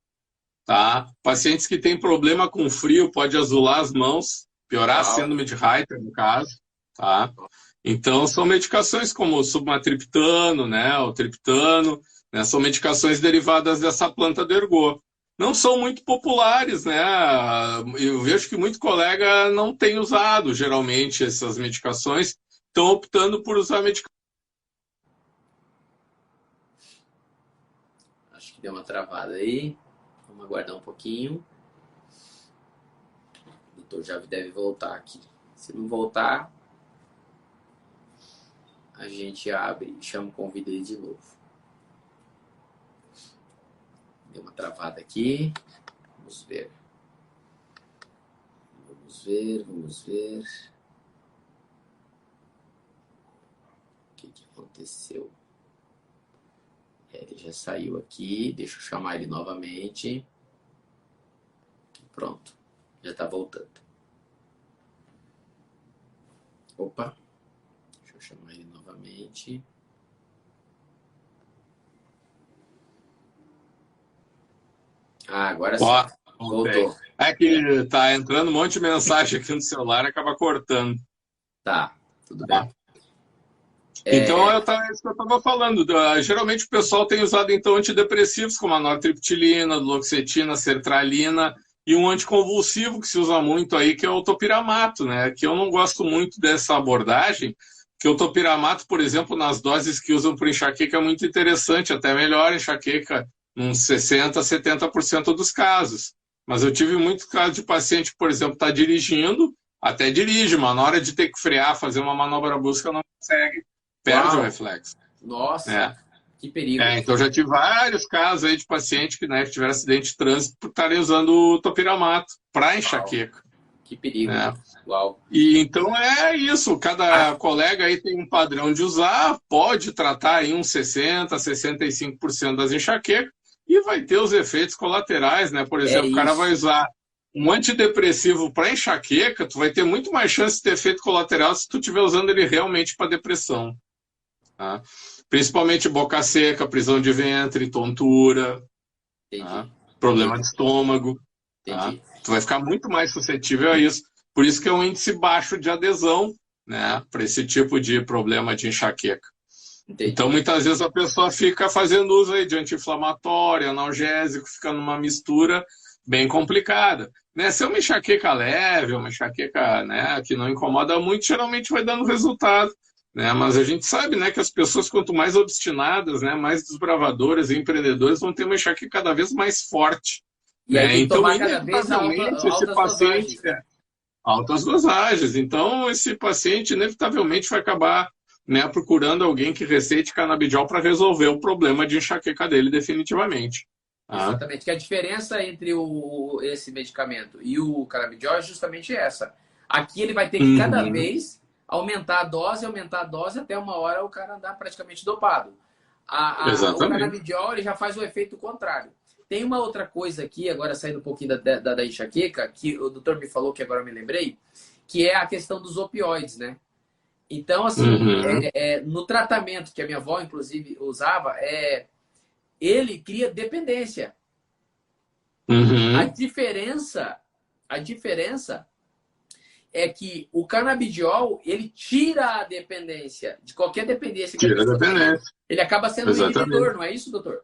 tá? Pacientes que têm problema com frio pode azular as mãos, piorar a síndrome de Reiter, no caso, tá? Então são medicações como o sumatriptano, né, o triptano, né, são medicações derivadas dessa planta do ergot. Não são muito populares, né? Eu vejo que muito colega não tem usado geralmente essas medicações, estão optando por usar medicações. Acho que deu uma travada aí. Vamos aguardar um pouquinho. O doutor já deve voltar aqui. Se não voltar, a gente abre e chama o convidado de novo. Deu uma travada aqui. Vamos ver. Vamos ver. O que aconteceu? Ele já saiu aqui. Deixa eu chamar ele novamente. Pronto. Já está voltando. Opa. Deixa eu chamar ele novamente. Agora sim. Voltou. É que tá entrando um monte de mensagem aqui no celular e acaba cortando. Tá, tudo bem. Então, é isso que eu estava falando. Geralmente o pessoal tem usado então antidepressivos como a nortriptilina, duloxetina, sertralina e um anticonvulsivo que se usa muito aí, que é o topiramato, né? Que eu não gosto muito dessa abordagem, que o topiramato, por exemplo, nas doses que usam para enxaqueca é muito interessante, até melhor enxaqueca uns 60%, 70% dos casos. Mas eu tive muitos casos de paciente que, por exemplo, está dirigindo, até dirige, mas na hora de ter que frear, fazer uma manobra brusca, não consegue. Perde o reflexo. Nossa, que perigo. Então já tive vários casos aí de paciente que, né, que tiveram acidente de trânsito por estarem usando o topiramato para enxaqueca. Que perigo. Uau. E então é isso, cada colega aí tem um padrão de usar, pode tratar aí uns 60%, 65% das enxaquecas e vai ter os efeitos colaterais, né? Por exemplo, o cara vai usar um antidepressivo para enxaqueca, tu vai ter muito mais chance de ter efeito colateral se tu estiver usando ele realmente para depressão. Tá? Principalmente boca seca, prisão de ventre, tontura, tá? Problema de estômago. Tá? Tu vai ficar muito mais suscetível a isso. Por isso que é um índice baixo de adesão, né, para esse tipo de problema de enxaqueca. Então, muitas vezes a pessoa fica fazendo uso aí de anti-inflamatório, analgésico, fica numa mistura bem complicada. Né? Se é uma enxaqueca leve, uma enxaqueca, né, que não incomoda muito, geralmente vai dando resultado. Né? Mas a gente sabe, né, que as pessoas, quanto mais obstinadas, né, mais desbravadoras e empreendedores, vão ter uma enxaqueca cada vez mais forte. E aí então, tomar cada vez esse paciente... Altas dosagens. Então, esse paciente, inevitavelmente, vai acabar né, procurando alguém que receite canabidiol para resolver o problema de enxaqueca dele definitivamente. Exatamente. Que a diferença entre esse medicamento e o canabidiol é justamente essa. Aqui ele vai ter que cada vez aumentar a dose, até uma hora o cara andar praticamente dopado. O canabidiol ele já faz o efeito contrário. Tem uma outra coisa aqui, agora saindo um pouquinho da enxaqueca, que o doutor me falou, que agora eu me lembrei, que é a questão dos opioides, né? Então, assim, no tratamento que a minha avó, inclusive, usava, ele cria dependência. A diferença é que o canabidiol, ele tira a dependência, de qualquer dependência que a pessoa tem. Ele acaba sendo um inibidor, não é isso, doutor?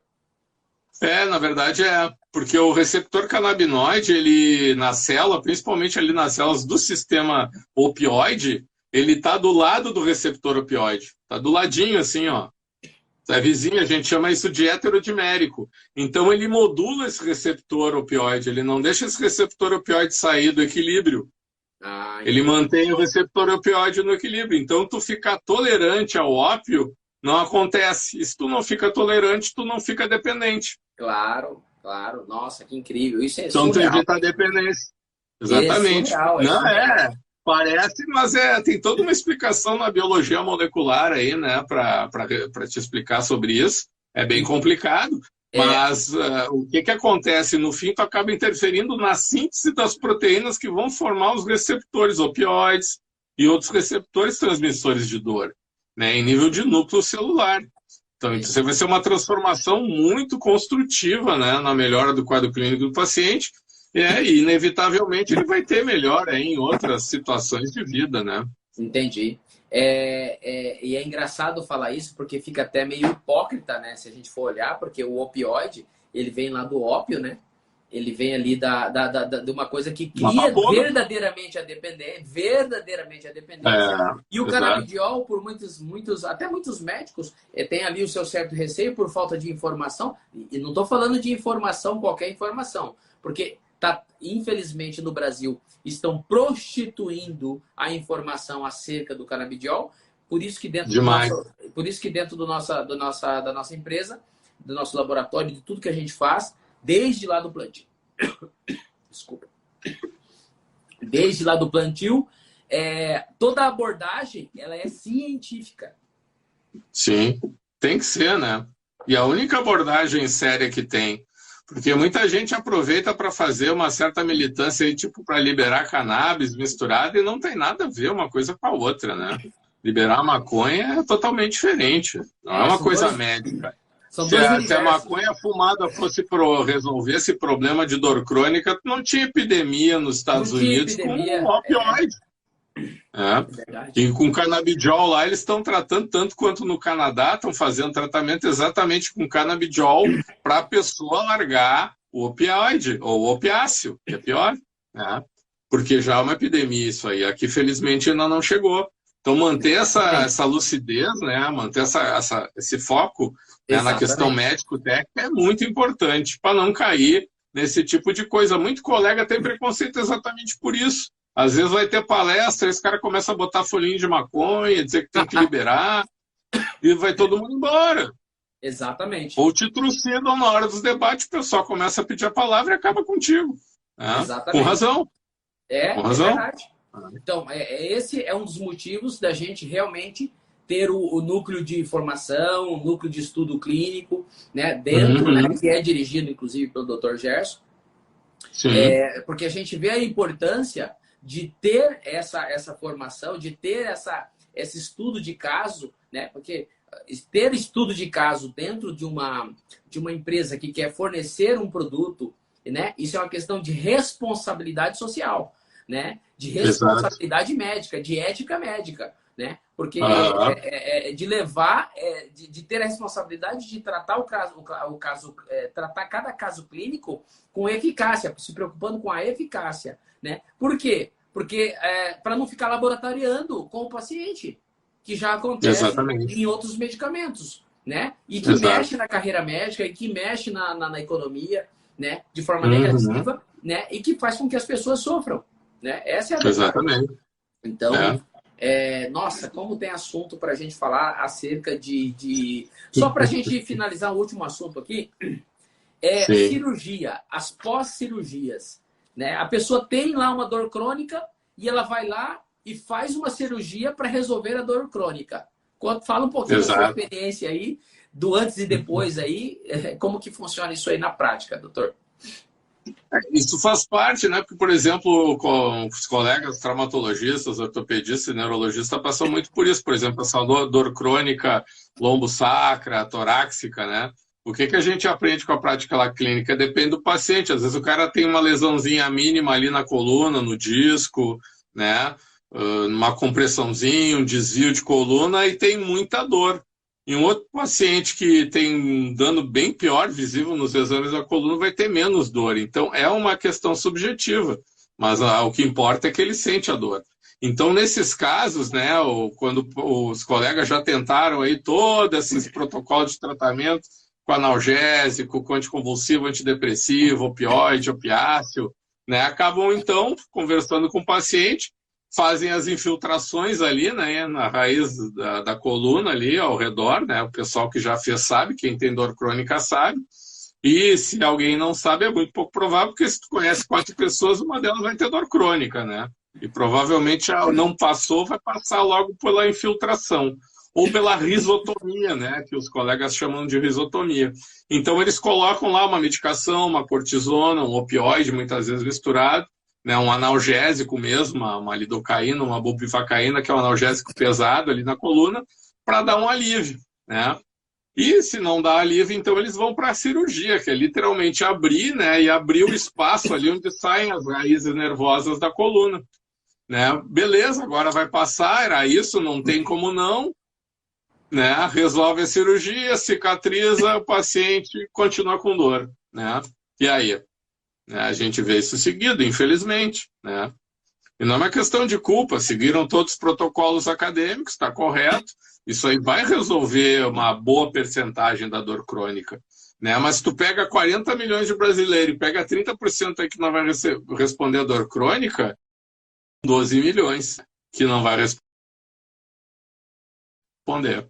Na verdade porque o receptor canabinoide, ele na célula, principalmente ali nas células do sistema opioide, ele está do lado do receptor opioide. Está do ladinho, assim, ó. É vizinho, a gente chama isso de heterodimérico. Então, ele modula esse receptor opioide, ele não deixa esse receptor opioide sair do equilíbrio. Ele mantém o receptor opioide no equilíbrio. Então, tu ficar tolerante ao ópio não acontece. E se tu não fica tolerante, tu não fica dependente. Claro, claro. Nossa, que incrível. Isso é então, tu evita a dependência. Exatamente. Surreal, parece, mas tem toda uma explicação na biologia molecular aí, né, para te explicar sobre isso. É bem complicado. Mas o que acontece? No fim, tu acaba interferindo na síntese das proteínas que vão formar os receptores opioides e outros receptores transmissores de dor, né, em nível de núcleo celular. Então, isso vai ser uma transformação muito construtiva, né, na melhora do quadro clínico do paciente, e inevitavelmente ele vai ter melhora em outras situações de vida, né? Entendi. E é engraçado falar isso porque fica até meio hipócrita, né? Se a gente for olhar, porque o opioide, ele vem lá do ópio, né? Ele vem ali de uma coisa que cria verdadeiramente a dependência. E o canabidiol, por até muitos médicos, tem ali o seu certo receio por falta de informação. E não estou falando de informação, qualquer informação. Porque, infelizmente, no Brasil, estão prostituindo a informação acerca do canabidiol. Por isso que dentro da nossa empresa, do nosso laboratório, de tudo que a gente faz, desde lá do plantio. Desculpa. Desde lá do plantio, toda a abordagem ela é científica. Sim, tem que ser, né? E a única abordagem séria que tem, porque muita gente aproveita para fazer uma certa militância aí, tipo, para liberar cannabis misturado, e não tem nada a ver uma coisa com a outra, né? Liberar a maconha é totalmente diferente, não é uma coisa médica. Se a maconha fumada fosse resolver esse problema de dor crônica, não tinha epidemia nos Estados Unidos com opioide. E com canabidiol lá, eles estão tratando tanto quanto no Canadá, estão fazendo tratamento exatamente com canabidiol para a pessoa largar o opioide, ou o opiáceo, que é pior, né? Porque já é uma epidemia isso aí. Aqui, felizmente, ainda não chegou. Então, manter essa lucidez, né? Manter esse foco, né, na questão médico-técnica é muito importante para não cair nesse tipo de coisa. Muito colega tem preconceito exatamente por isso. Às vezes vai ter palestra, esse cara começa a botar folhinho de maconha, dizer que tem que liberar, e vai todo mundo embora. Exatamente. Ou te trucidam na hora dos debates, o pessoal começa a pedir a palavra e acaba contigo. Exatamente. Com razão. Com razão. Verdade. Então, esse é um dos motivos da gente realmente ter o núcleo de formação, o núcleo de estudo clínico, né, dentro, né, que é dirigido, inclusive, pelo Dr. Gerson. Porque a gente vê a importância de ter essa formação, de ter esse estudo de caso, né? Porque ter estudo de caso dentro de uma empresa que quer fornecer um produto, né? Isso é uma questão de responsabilidade social, né? De responsabilidade médica, de ética médica, né? Porque de levar, de ter a responsabilidade de tratar tratar cada caso clínico com eficácia, se preocupando com a eficácia, né? Por quê? Porque para não ficar laboratoriando com o paciente, que já acontece em outros medicamentos, né? E que mexe na carreira médica e que mexe na economia, né? De forma negativa, né? E que faz com que as pessoas sofram, né? Essa é a verdade. Exatamente. Então, Nossa, como tem assunto para a gente falar acerca de... Só para a gente finalizar o último assunto aqui, cirurgia, as pós-cirurgias. Né? A pessoa tem lá uma dor crônica e ela vai lá e faz uma cirurgia para resolver a dor crônica. Fala um pouquinho da sua experiência aí, do antes e depois aí, como que funciona isso aí na prática, doutor? Isso faz parte, né? Porque, por exemplo, com os colegas traumatologistas, ortopedistas e neurologistas passam muito por isso. Por exemplo, essa dor crônica lombo-sacra, torácica, né? O que a gente aprende com a prática lá clínica? Depende do paciente. Às vezes o cara tem uma lesãozinha mínima ali na coluna, no disco, né? Uma compressãozinha, um desvio de coluna e tem muita dor. E um outro paciente que tem um dano bem pior, visível nos exames da coluna, vai ter menos dor. Então, é uma questão subjetiva, mas o que importa é que ele sente a dor. Então, nesses casos, né, quando os colegas já tentaram aí todos esses protocolos de tratamento com analgésico, com anticonvulsivo, antidepressivo, opioide, opiáceo, né, acabam, então, conversando com o paciente, fazem as infiltrações ali, né, na raiz da coluna ali ao redor, né, o pessoal que já fez sabe, quem tem dor crônica sabe, e se alguém não sabe é muito pouco provável, porque se tu conhece 4 pessoas, uma delas vai ter dor crônica, né, e provavelmente não passou, vai passar logo pela infiltração, ou pela risotomia, né, que os colegas chamam de risotomia. Então eles colocam lá uma medicação, uma cortisona, um opioide, muitas vezes misturado, né, um analgésico mesmo, uma lidocaína, uma bupivacaína, que é um analgésico pesado ali na coluna, para dar um alívio, né? E se não dá alívio, então eles vão para a cirurgia, que é literalmente abrir, né, e abrir o espaço ali onde saem as raízes nervosas da coluna, né? Beleza, agora vai passar, era isso, não tem como não, né? Resolve a cirurgia, cicatriza, o paciente continua com dor, né? E aí? A gente vê isso seguido, infelizmente, né? E não é uma questão de culpa, seguiram todos os protocolos acadêmicos, está correto, isso aí vai resolver uma boa percentagem da dor crônica, né? Mas se tu pega 40 milhões de brasileiros e pega 30% aí que não vai responder a dor crônica, 12 milhões que não vai responder,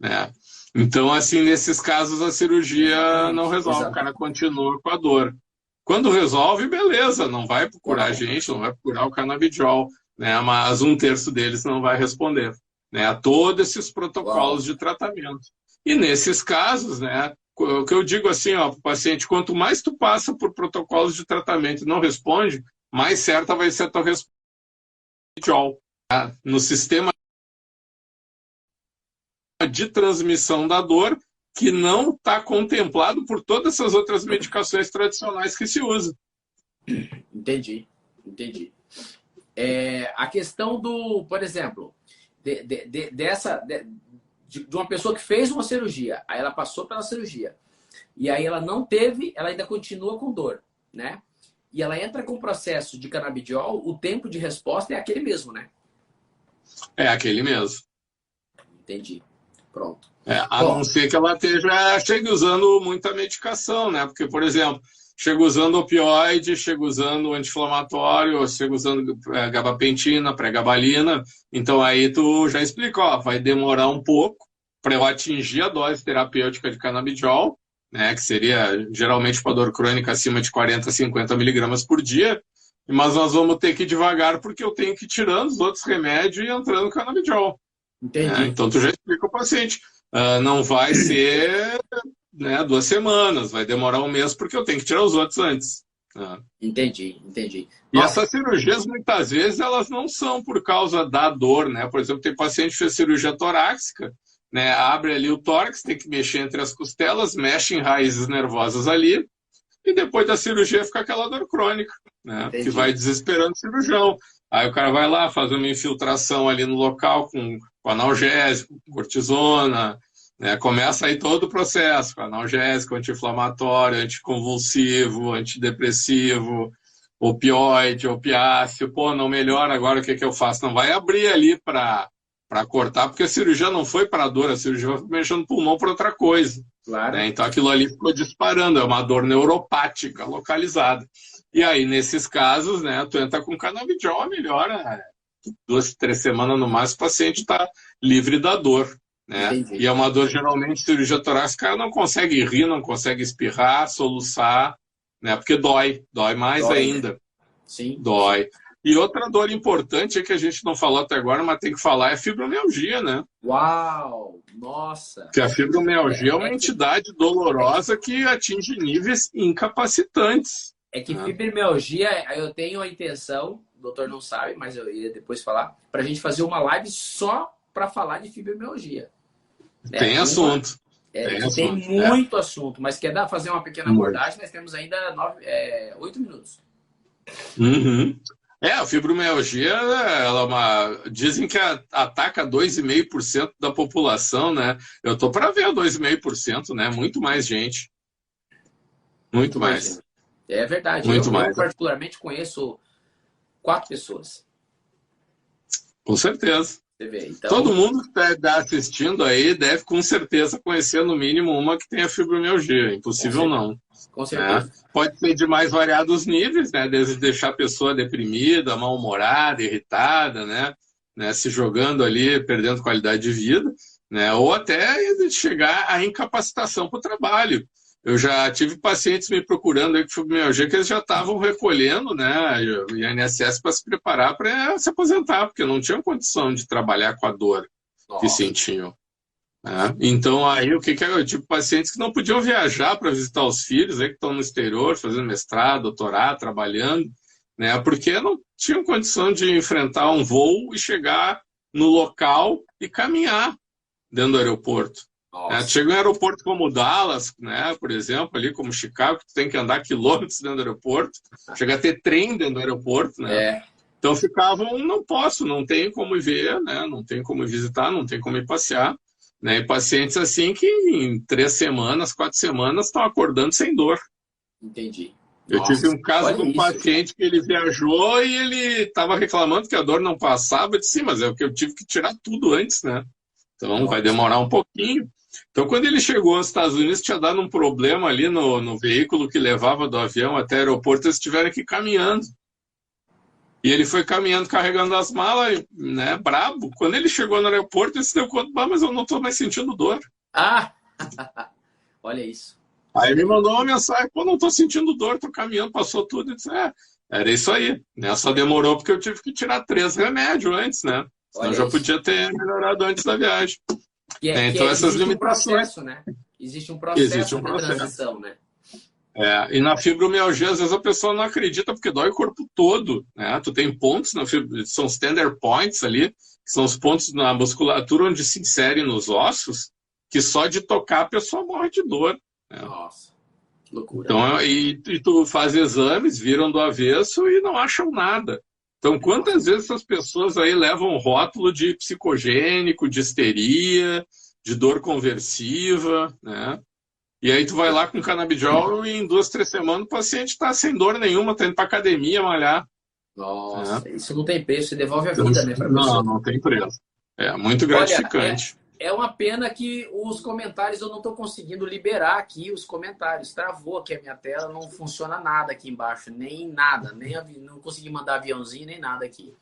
né? Então, assim, nesses casos a cirurgia não resolve, o cara continua com a dor. Quando resolve, beleza, não vai procurar a gente, não vai procurar o canabidiol, né? Mas 1/3 deles não vai responder, né, a todos esses protocolos de tratamento. E nesses casos, né, o que eu digo assim, ó, para o paciente, quanto mais tu passa por protocolos de tratamento e não responde, mais certa vai ser a tua resposta no sistema de transmissão da dor, que não está contemplado por todas essas outras medicações tradicionais que se usam. Entendi. A questão do, por exemplo, de uma pessoa que fez uma cirurgia, aí ela passou pela cirurgia, e aí ela não teve, ela ainda continua com dor, né? E ela entra com o processo de canabidiol, o tempo de resposta é aquele mesmo, né? É aquele mesmo. Entendi. Pronto. A não ser que ela chegue usando muita medicação, né? Porque, por exemplo, chega usando opioide, chega usando anti-inflamatório, chega usando gabapentina, pregabalina. Então aí tu já explicou, ó, vai demorar um pouco para eu atingir a dose terapêutica de canabidiol, né? Que seria geralmente para dor crônica acima de 40, 50 miligramas por dia. Mas nós vamos ter que ir devagar porque eu tenho que ir tirando os outros remédios e entrando no canabidiol. Entendi. Então tu já explica ao paciente. Não vai ser, né, 2 semanas, vai demorar 1 mês porque eu tenho que tirar os outros antes. Entendi. E essas cirurgias, muitas vezes, elas não são por causa da dor, né? Por exemplo, tem paciente que fez cirurgia torácica, né? Abre ali o tórax, tem que mexer entre as costelas, mexe em raízes nervosas ali, e depois da cirurgia fica aquela dor crônica, né? Que vai desesperando o cirurgião. Aí o cara vai lá, faz uma infiltração ali no local com analgésico, cortisona, né? Começa aí todo o processo, com analgésico, anti-inflamatório, anticonvulsivo, antidepressivo, opioide, opiáceo. Pô, não melhora, agora o que eu faço? Não vai abrir ali para cortar, porque a cirurgia não foi para dor, a cirurgia foi mexendo no pulmão para outra coisa. Claro. Né? Então aquilo ali ficou disparando, é uma dor neuropática localizada. E aí, nesses casos, né, tu entra com canabidiol, melhora 2, 3 semanas no máximo, o paciente está livre da dor. Né? E é uma dor, geralmente, cirurgia torácica, o cara não consegue rir, não consegue espirrar, soluçar, né? Porque dói mais ainda. Né? Sim. Dói. E outra dor importante que a gente não falou até agora, mas tem que falar, é a fibromialgia, né? Uau! Nossa! Porque a fibromialgia é uma entidade dolorosa que atinge níveis incapacitantes. É que fibromialgia, eu tenho a intenção, o doutor não sabe, mas eu ia depois falar, para a gente fazer uma live só para falar de fibromialgia. Tem assunto. Tem muito assunto, mas quer fazer uma pequena abordagem, nós temos ainda 8 minutos. Uhum. A fibromialgia, dizem que ataca 2,5% da população, né? Eu tô para ver 2,5%, né? Muito mais gente. Muito mais. É verdade. Eu particularmente conheço 4 pessoas. Com certeza. Você vê, então... Todo mundo que está assistindo aí deve com certeza conhecer no mínimo uma que tenha fibromialgia. Impossível não. Com certeza. Pode ser de mais variados níveis, né? Desde deixar a pessoa deprimida, mal-humorada, irritada, né? Se jogando ali, perdendo qualidade de vida, né? Ou até chegar à incapacitação para o trabalho. Eu já tive pacientes me procurando aí com fibromialgia que eles já estavam recolhendo, né, o INSS para se preparar para se aposentar, porque não tinham condição de trabalhar com a dor que sentiam. Né? Então, aí, o que é? Eu tive pacientes que não podiam viajar para visitar os filhos, aí, que estão no exterior, fazendo mestrado, doutorado, trabalhando, né, porque não tinham condição de enfrentar um voo e chegar no local e caminhar dentro do aeroporto. Chega em um aeroporto como Dallas, né, por exemplo, ali como Chicago, que tu tem que andar quilômetros dentro do aeroporto, chega a ter trem dentro do aeroporto, né? Então ficavam, não tem como ir ver, né, não tem como ir visitar, não tem como ir passear, né, e pacientes assim que em 3 semanas, 4 semanas estão acordando sem dor. Entendi. Eu tive um caso de um paciente que ele viajou e ele estava reclamando que a dor não passava. Eu disse, sim, mas é porque eu tive que tirar tudo antes, né? Então vai demorar um pouquinho. Então, quando ele chegou aos Estados Unidos, tinha dado um problema ali no veículo que levava do avião até o aeroporto, eles tiveram que ir caminhando. E ele foi caminhando, carregando as malas, né, brabo. Quando ele chegou no aeroporto, ele se deu conta, mas eu não estou mais sentindo dor. Olha isso. Aí ele me mandou uma mensagem, não estou sentindo dor, estou caminhando, passou tudo. Eu disse, era isso aí. Né? Só demorou porque eu tive que tirar 3 remédios antes, né? Senão eu já podia ter melhorado antes da viagem. Então essas limitações. Processo, né? Existe um processo de transição, né? E na fibromialgia, às vezes a pessoa não acredita porque dói o corpo todo, né? Tu tem pontos, são os tender points ali, que são os pontos na musculatura onde se inserem nos ossos, que só de tocar a pessoa morre de dor. Né? Nossa, que loucura. Então, e tu faz exames, viram do avesso e não acham nada. Então, quantas vezes essas pessoas aí levam rótulo de psicogênico, de histeria, de dor conversiva, né? E aí tu vai lá com canabidiol e em 2, 3 semanas o paciente está sem dor nenhuma, está indo para academia malhar. Nossa, isso não tem preço, você devolve a vida, né? Não tem preço. É muito gratificante. Olha, é uma pena que os comentários, eu não estou conseguindo liberar aqui os comentários. Travou aqui a minha tela, não funciona nada aqui embaixo, nem nada, não consegui mandar aviãozinho, nem nada aqui.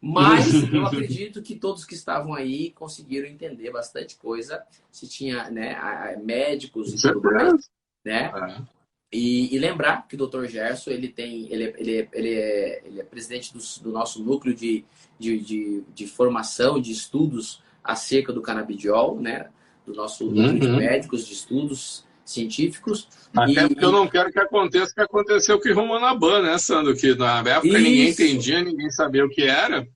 Mas eu acredito que todos que estavam aí conseguiram entender bastante coisa. Se tinha, né, médicos e tudo mais, né? E lembrar que o Dr. Gerson, ele é presidente do nosso núcleo de formação, de estudos acerca do canabidiol, né? Do nosso núcleo de médicos, de estudos científicos. Até porque eu não quero que aconteça o que aconteceu com o Rimonabã, né, Sandro? Que na época ninguém entendia, ninguém sabia o que era.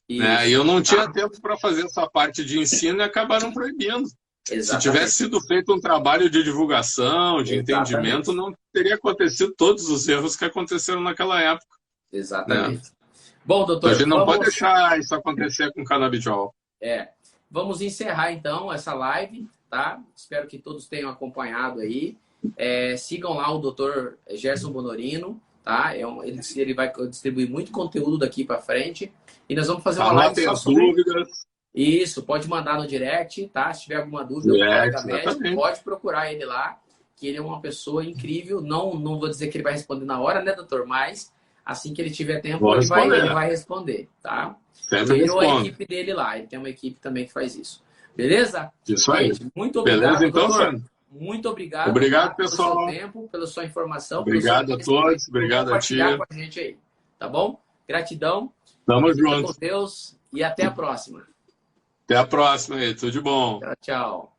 Né? E eu não tinha tempo para fazer essa parte de ensino e acabaram proibindo. Exatamente. Se tivesse sido feito um trabalho de divulgação, de entendimento, não teria acontecido todos os erros que aconteceram naquela época. Exatamente. Né? Bom, doutor, a gente não pode deixar isso acontecer com o canabidiol. Vamos encerrar então essa live, tá? Espero que todos tenham acompanhado aí. Sigam lá o Dr. Gerson Bonorino, tá? Ele vai distribuir muito conteúdo daqui para frente. E nós vamos fazer uma live só sobre dúvidas. Isso, pode mandar no direct, tá? Se tiver alguma dúvida, um colega médico, pode procurar ele lá, que ele é uma pessoa incrível. Não vou dizer que ele vai responder na hora, né, doutor? Mas Assim que ele tiver tempo, ele vai responder, tá? Ele ou a equipe dele lá. Ele tem uma equipe também que faz isso. Beleza? Isso aí. Gente, muito obrigado, beleza, então, doutor. Muito obrigado. Obrigado, pessoal. Pelo seu tempo, pela sua informação. Obrigado a todos. Obrigado a ti. Com a gente aí. Tá bom? Gratidão. Tamo junto. Com Deus e até a próxima. Até a próxima aí. Tudo de bom. Tchau, tchau.